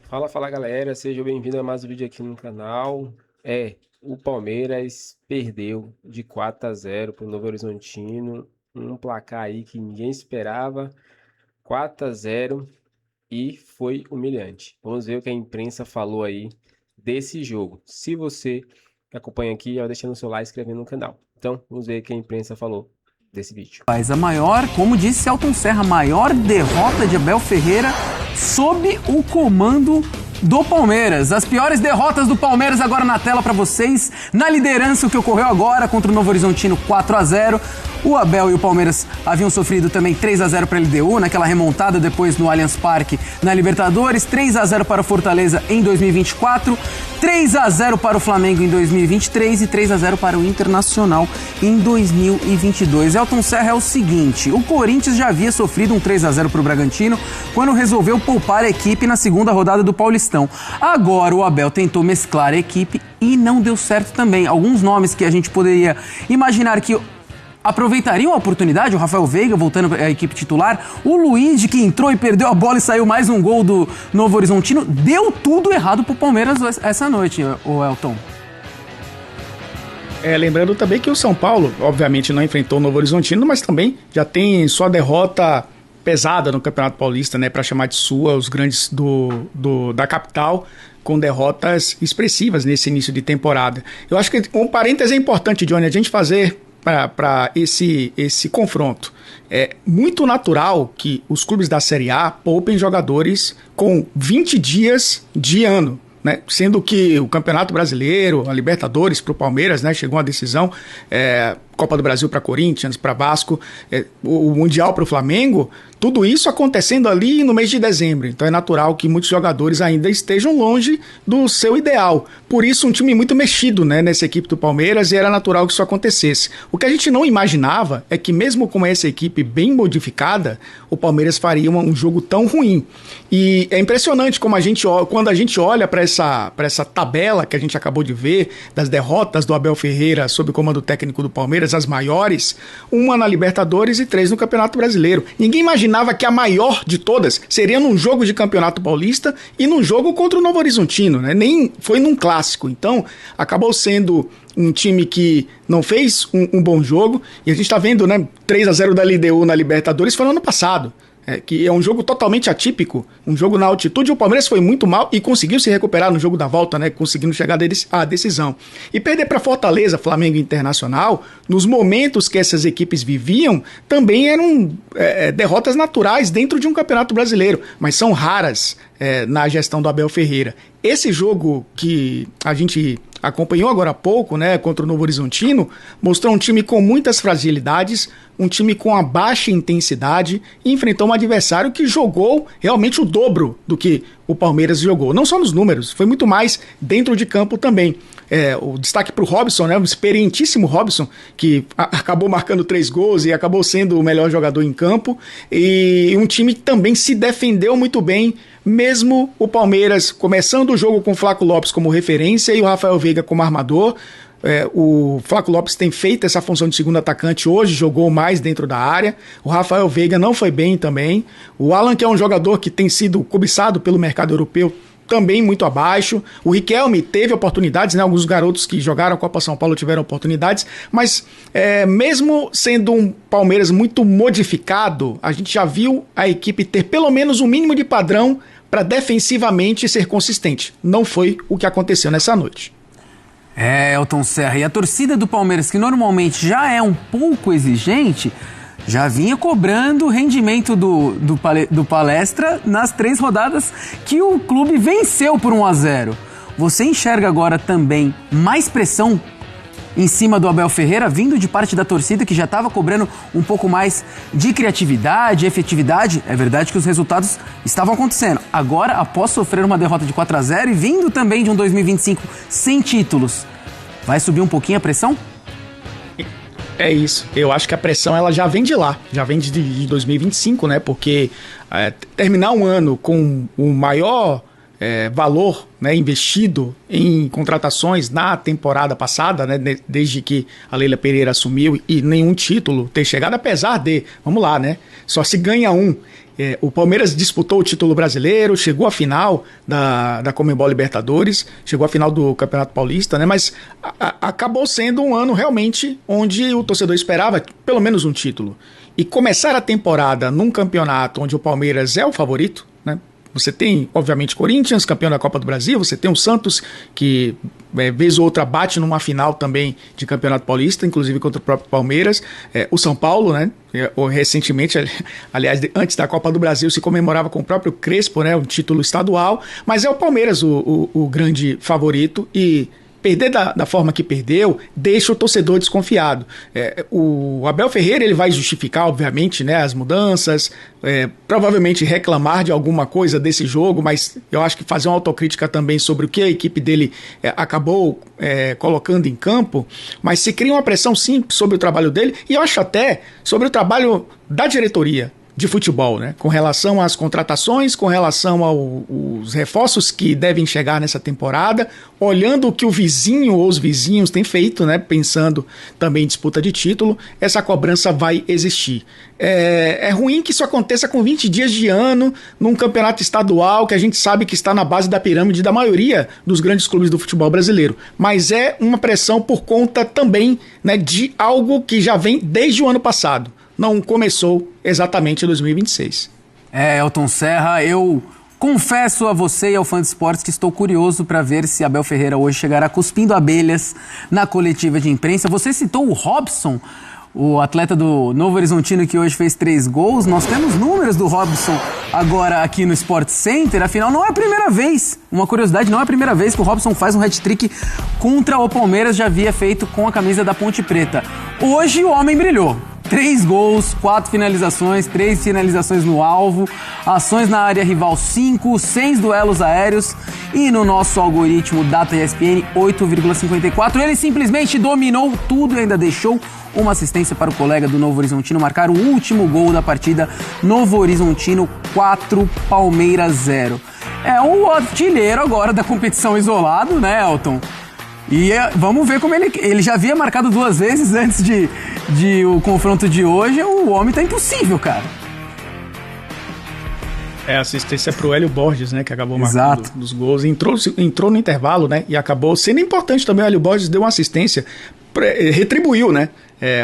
Fala galera, seja bem-vindo a mais um vídeo aqui no canal. O Palmeiras perdeu de 4-0 para o Novo Horizontino, um placar aí que ninguém esperava, 4-0 e foi humilhante. Vamos ver o que a imprensa falou aí desse jogo. Se você acompanha aqui, já deixando o seu like e se inscrevendo no canal. Então, vamos ver o que a imprensa falou desse vídeo. Mas a maior, como disse Elton Serra, a maior derrota de Abel Ferreira sob o comando do Palmeiras. As piores derrotas do Palmeiras agora na tela para vocês. Na liderança, o que ocorreu agora contra o Novo Horizontino 4-0. O Abel e o Palmeiras haviam sofrido também 3-0 para a LDU, naquela remontada depois no Allianz Parque na Libertadores, 3-0 para o Fortaleza em 2024, 3-0 para o Flamengo em 2023 e 3-0 para o Internacional em 2022. Elton Serra, é o seguinte, o Corinthians já havia sofrido um 3-0 para o Bragantino quando resolveu poupar a equipe na segunda rodada do Paulistão. Agora o Abel tentou mesclar a equipe e não deu certo também. Alguns nomes que a gente poderia imaginar que aproveitariam a oportunidade, o Rafael Veiga voltando à equipe titular, o Luigi que entrou e perdeu a bola e saiu mais um gol do Novo Horizontino, deu tudo errado pro Palmeiras essa noite, o Elton. Lembrando também que o São Paulo, obviamente, não enfrentou o Novo Horizontino, mas também já tem sua derrota pesada no Campeonato Paulista, né, para chamar de sua, os grandes da capital, com derrotas expressivas nesse início de temporada. Eu acho que um parêntese é importante, Johnny, a gente fazer para esse confronto. É muito natural que os clubes da Série A poupem jogadores com 20 dias de ano, né? Sendo que o Campeonato Brasileiro, a Libertadores para o Palmeiras, né, chegou a decisão, Copa do Brasil para Corinthians, para Vasco, o Mundial para o Flamengo, tudo isso acontecendo ali no mês de dezembro. Então é natural que muitos jogadores ainda estejam longe do seu ideal. Por isso um time muito mexido, né, nessa equipe do Palmeiras, e era natural que isso acontecesse. O que a gente não imaginava é que mesmo com essa equipe bem modificada, o Palmeiras faria um jogo tão ruim. E é impressionante como quando a gente olha para essa tabela que a gente acabou de ver, das derrotas do Abel Ferreira sob o comando técnico do Palmeiras, as maiores, uma na Libertadores e 3 no Campeonato Brasileiro. Ninguém imaginava que a maior de todas seria num jogo de Campeonato Paulista e num jogo contra o Novo Horizontino, né? Nem foi num clássico. Então, acabou sendo um time que não fez um bom jogo, e a gente está vendo, né, 3-0 da LDU na Libertadores foi no ano passado. Que é um jogo totalmente atípico, um jogo na altitude. O Palmeiras foi muito mal e conseguiu se recuperar no jogo da volta, né, conseguindo chegar à decisão. E perder para Fortaleza, Flamengo e Internacional, nos momentos que essas equipes viviam, também eram derrotas naturais dentro de um campeonato brasileiro, mas são raras na gestão do Abel Ferreira. Esse jogo que a gente acompanhou agora há pouco, né, contra o Novo Horizontino, mostrou um time com muitas fragilidades, um time com a baixa intensidade, e enfrentou um adversário que jogou realmente o dobro do que o Palmeiras jogou. Não só nos números, foi muito mais dentro de campo também. O destaque para o Robson, né, o experientíssimo Robson, que acabou marcando 3 gols e acabou sendo o melhor jogador em campo, e um time que também se defendeu muito bem, mesmo o Palmeiras começando o jogo com o Flaco Lopes como referência e o Rafael Veiga como armador. O Flaco Lopes tem feito essa função de segundo atacante, hoje jogou mais dentro da área. O Rafael Veiga não foi bem também. O Alan, que é um jogador que tem sido cobiçado pelo mercado europeu, também muito abaixo. O Riquelme teve oportunidades, né? Alguns garotos que jogaram a Copa São Paulo tiveram oportunidades, mas mesmo sendo um Palmeiras muito modificado, a gente já viu a equipe ter pelo menos um mínimo de padrão para defensivamente ser consistente. Não foi o que aconteceu nessa noite. Elton Serra, e a torcida do Palmeiras, que normalmente já é um pouco exigente, já vinha cobrando o rendimento do Palestra nas 3 rodadas que o clube venceu por 1-0. Você enxerga agora também mais pressão em cima do Abel Ferreira, vindo de parte da torcida que já estava cobrando um pouco mais de criatividade, efetividade? É verdade que os resultados estavam acontecendo. Agora, após sofrer uma derrota de 4-0 e vindo também de um 2025 sem títulos, vai subir um pouquinho a pressão? É isso. Eu acho que a pressão ela já vem de lá, já vem de 2025, né? Porque terminar um ano com o maior valor, né, investido em contratações na temporada passada, né, desde que a Leila Pereira assumiu, e nenhum título ter chegado, apesar de, vamos lá, né, só se ganha um. O Palmeiras disputou o título brasileiro, chegou à final da Conmebol Libertadores, chegou à final do Campeonato Paulista, né? Mas acabou sendo um ano realmente onde o torcedor esperava pelo menos um título. E começar a temporada num campeonato onde o Palmeiras é o favorito, né? Você tem, obviamente, Corinthians, campeão da Copa do Brasil, você tem o Santos, que vez ou outra bate numa final também de Campeonato Paulista, inclusive contra o próprio Palmeiras, o São Paulo, né? Recentemente, aliás, antes da Copa do Brasil, se comemorava com o próprio Crespo, né? Um título estadual, mas é o Palmeiras o grande favorito, e perder da forma que perdeu deixa o torcedor desconfiado. O Abel Ferreira ele vai justificar, obviamente, né, as mudanças, provavelmente reclamar de alguma coisa desse jogo, mas eu acho que fazer uma autocrítica também sobre o que a equipe dele acabou colocando em campo, mas se cria uma pressão sim sobre o trabalho dele, e eu acho até sobre o trabalho da diretoria de futebol, né? Com relação às contratações, com relação aos reforços que devem chegar nessa temporada, olhando o que o vizinho ou os vizinhos têm feito, né? Pensando também em disputa de título, essa cobrança vai existir. É ruim que isso aconteça com 20 dias de ano, num campeonato estadual que a gente sabe que está na base da pirâmide da maioria dos grandes clubes do futebol brasileiro, mas é uma pressão por conta também, né, de algo que já vem desde o ano passado. Não começou exatamente em 2026. Elton Serra, eu confesso a você e ao fã de esportes que estou curioso para ver se Abel Ferreira hoje chegará cuspindo abelhas na coletiva de imprensa. Você citou o Robson, o atleta do Novo Horizontino que hoje fez 3 gols. Nós temos números do Robson agora aqui no Sport Center. Afinal, não é a primeira vez. Uma curiosidade, não é a primeira vez que o Robson faz um hat-trick contra o Palmeiras. Já havia feito com a camisa da Ponte Preta. Hoje o homem brilhou. 3 gols, 4 finalizações, 3 finalizações no alvo, ações na área rival 5, 6 duelos aéreos e no nosso algoritmo Data ESPN 8,54. Ele simplesmente dominou tudo e ainda deixou uma assistência para o colega do Novo Horizontino marcar o último gol da partida. Novo Horizontino 4, Palmeiras 0. É o artilheiro agora da competição isolado, né, Elton? E vamos ver como ele já havia marcado 2 vezes antes de o confronto de hoje. O homem tá impossível, cara. Assistência pro Hélio Borges, né, que acabou marcando os gols. Entrou no intervalo, né, e acabou sendo importante também. O Hélio Borges deu uma assistência, retribuiu, né.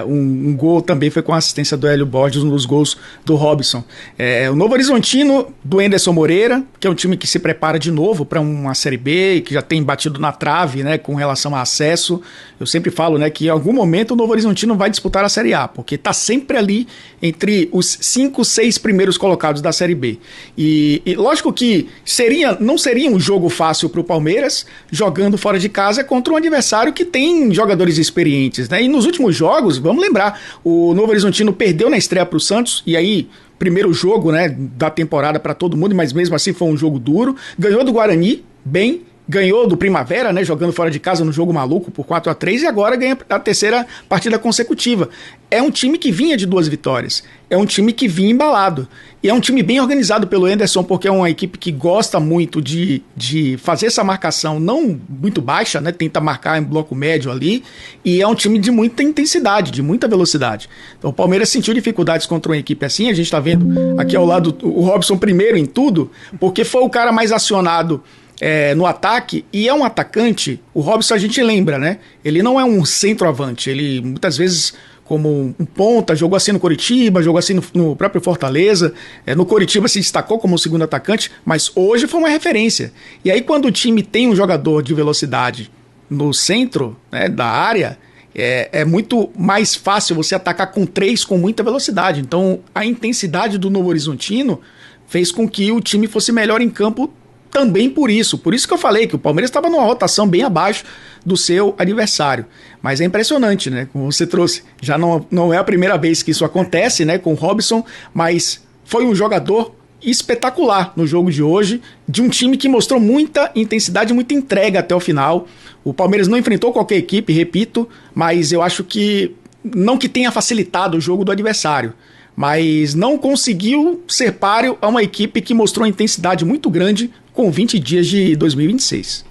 Um gol também foi com a assistência do Hélio Borges, um dos gols do Robson. O Novo Horizontino, do Anderson Moreira, que é um time que se prepara de novo para uma Série B e que já tem batido na trave, né, com relação a acesso. Eu sempre falo, né, que em algum momento o Novo Horizontino vai disputar a Série A, porque está sempre ali entre os 5, 6 primeiros colocados da Série B. E lógico que não seria um jogo fácil para o Palmeiras, jogando fora de casa contra um adversário que tem jogadores experientes, né? E nos últimos jogos, vamos lembrar, o Novo Horizontino perdeu na estreia para o Santos, e aí, primeiro jogo, né, da temporada para todo mundo, mas mesmo assim foi um jogo duro. Ganhou do Guarani, bem, ganhou do Primavera, né, jogando fora de casa no jogo maluco por 4-3, e agora ganha a 3ª partida consecutiva. É um time que vinha de 2 vitórias, é um time que vinha embalado, e é um time bem organizado pelo Anderson, porque é uma equipe que gosta muito de fazer essa marcação não muito baixa, né, tenta marcar em bloco médio ali, e é um time de muita intensidade, de muita velocidade. Então o Palmeiras sentiu dificuldades contra uma equipe assim. A gente está vendo aqui ao lado o Robson primeiro em tudo, porque foi o cara mais acionado no ataque, e é um atacante. O Robson, a gente lembra, né? Ele não é um centroavante, ele muitas vezes como um ponta, jogou assim no Coritiba, jogou assim no próprio Fortaleza. No Coritiba se destacou como o segundo atacante, mas hoje foi uma referência. E aí quando o time tem um jogador de velocidade no centro, né, da área, é muito mais fácil você atacar com 3 com muita velocidade. Então a intensidade do Novo Horizontino fez com que o time fosse melhor em campo também por isso. Por isso que eu falei que o Palmeiras estava numa rotação bem abaixo do seu adversário. Mas é impressionante, né? Como você trouxe, já não é a primeira vez que isso acontece, né, com o Robson, mas foi um jogador espetacular no jogo de hoje, de um time que mostrou muita intensidade, muita entrega até o final. O Palmeiras não enfrentou qualquer equipe, repito, mas eu acho que não que tenha facilitado o jogo do adversário, mas não conseguiu ser páreo a uma equipe que mostrou uma intensidade muito grande com 20 dias de 2026.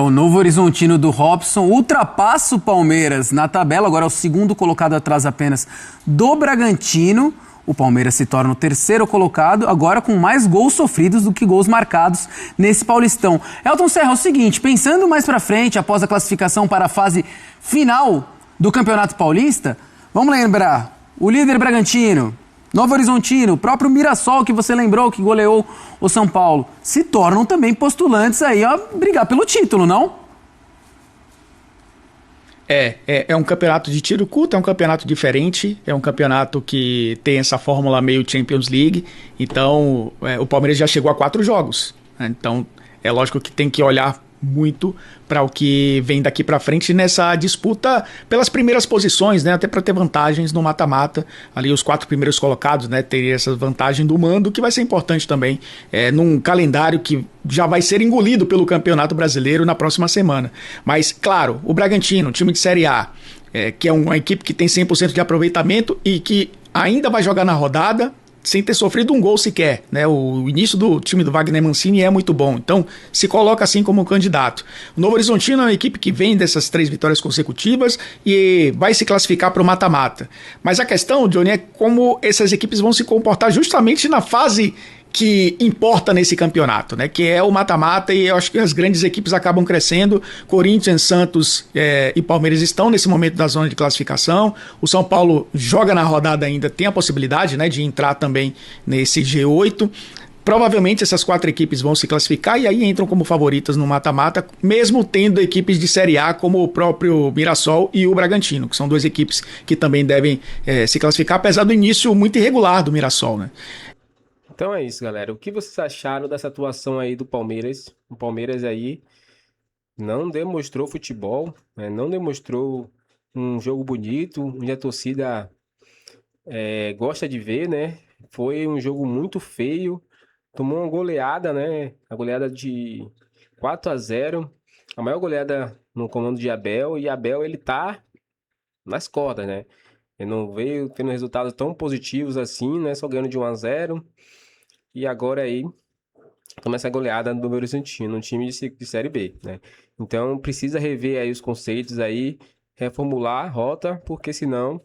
O Novo Horizontino do Robson ultrapassa o Palmeiras na tabela, agora é o segundo colocado atrás apenas do Bragantino. O Palmeiras se torna o terceiro colocado, agora com mais gols sofridos do que gols marcados nesse Paulistão. Elton Serra, é o seguinte, pensando mais pra frente, após a classificação para a fase final do Campeonato Paulista, vamos lembrar, o líder Bragantino, Novo Horizontino, o próprio Mirassol, que você lembrou, que goleou o São Paulo, se tornam também postulantes aí a brigar pelo título, não? É um campeonato de tiro curto, é um campeonato diferente, é um campeonato que tem essa fórmula meio Champions League, então o Palmeiras já chegou a 4 jogos, né? Então é lógico que tem que olhar muito para o que vem daqui para frente nessa disputa pelas primeiras posições, né? Até para ter vantagens no mata-mata, ali os 4 primeiros colocados, né? Ter essa vantagem do mando, que vai ser importante também num calendário que já vai ser engolido pelo Campeonato Brasileiro na próxima semana. Mas, claro, o Bragantino, time de Série A, que é uma equipe que tem 100% de aproveitamento e que ainda vai jogar na rodada, sem ter sofrido um gol sequer, né? O início do time do Wagner Mancini é muito bom, então se coloca assim como candidato. O Novo Horizontino é uma equipe que vem dessas 3 vitórias consecutivas e vai se classificar para o mata-mata. Mas a questão, Johnny, é como essas equipes vão se comportar justamente na fase que importa nesse campeonato, né? Que é o mata-mata, e eu acho que as grandes equipes acabam crescendo. Corinthians, Santos e Palmeiras estão nesse momento da zona de classificação. O São Paulo joga na rodada ainda, tem a possibilidade, né, de entrar também nesse G8. Provavelmente essas 4 equipes vão se classificar e aí entram como favoritas no mata-mata, mesmo tendo equipes de Série A como o próprio Mirassol e o Bragantino, que são 2 equipes que também devem se classificar, apesar do início muito irregular do Mirassol, né? Então é isso, galera. O que vocês acharam dessa atuação aí do Palmeiras? O Palmeiras aí não demonstrou futebol, né? Não demonstrou um jogo bonito, onde a torcida gosta de ver, né? Foi um jogo muito feio. Tomou uma goleada, né? A goleada de 4-0. A maior goleada no comando de Abel. E Abel, ele tá nas cordas, né? Ele não veio tendo resultados tão positivos assim, né? Só ganhando de 1-0. E agora aí, toma essa goleada do Novo Horizontino, um time de Série B, né? Então, precisa rever aí os conceitos aí, reformular a rota, porque senão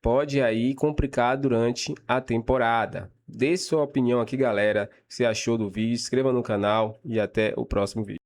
pode aí complicar durante a temporada. Dê sua opinião aqui, galera. O que você achou do vídeo? Se inscreva no canal e até o próximo vídeo.